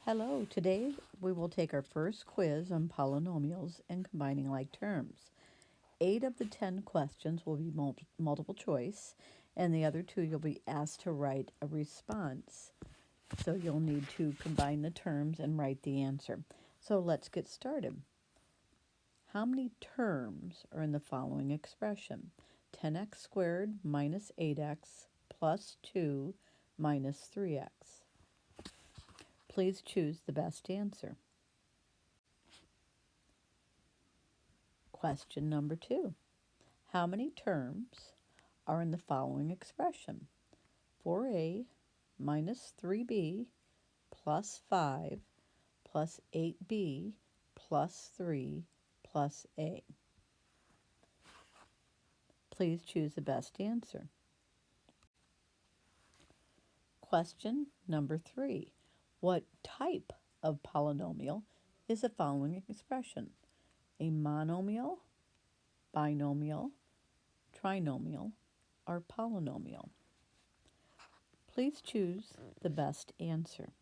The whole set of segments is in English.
Hello, today we will take our first quiz on polynomials and combining like terms. 8 of the 10 questions will be multiple choice, and the other 2 you'll be asked to write a response. So you'll need to combine the terms and write the answer. So let's get started. How many terms are in the following expression? 10x squared minus 8x plus 2 minus 3x. Please choose the best answer. Question number 2. How many terms are in the following expression? 4a minus 3b plus 5 plus 8b plus 3 plus a. Please choose the best answer. Question number 3. What type of polynomial is the following expression? A monomial, binomial, trinomial, or polynomial? Please choose the best answer.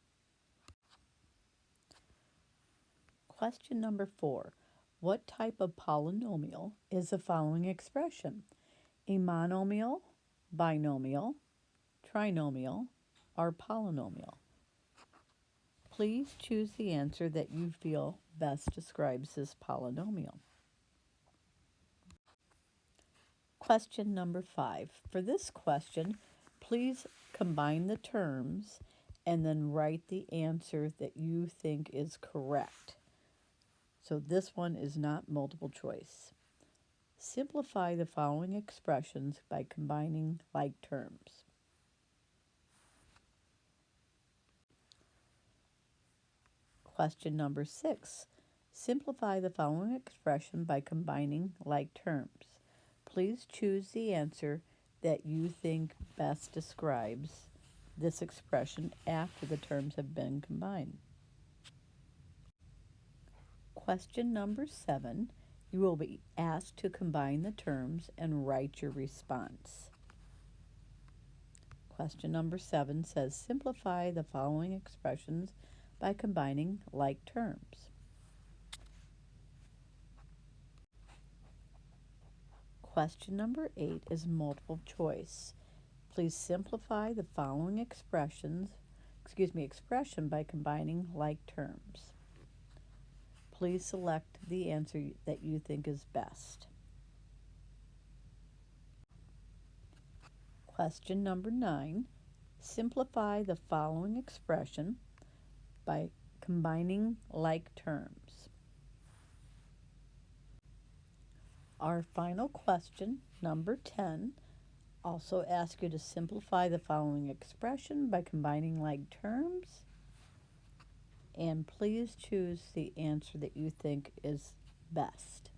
Question number 4. What type of polynomial is the following expression? A monomial, binomial, trinomial, or polynomial? Please choose the answer that you feel best describes this polynomial. Question number 5. For this question, please combine the terms and then write the answer that you think is correct. So this one is not multiple choice. Simplify the following expressions by combining like terms. Question number 6. Simplify the following expression by combining like terms. Please choose the answer that you think best describes this expression after the terms have been combined. Question number 7. You will be asked to combine the terms and write your response. Question number 7 says, simplify the following expressions by combining like terms. Question number 8 is multiple choice. Please simplify the following expression by combining like terms. Please select the answer that you think is best. Question number 9. Simplify the following expression by combining like terms. Our final question, number 10, also asks you to simplify the following expression by combining like terms. And please choose the answer that you think is best.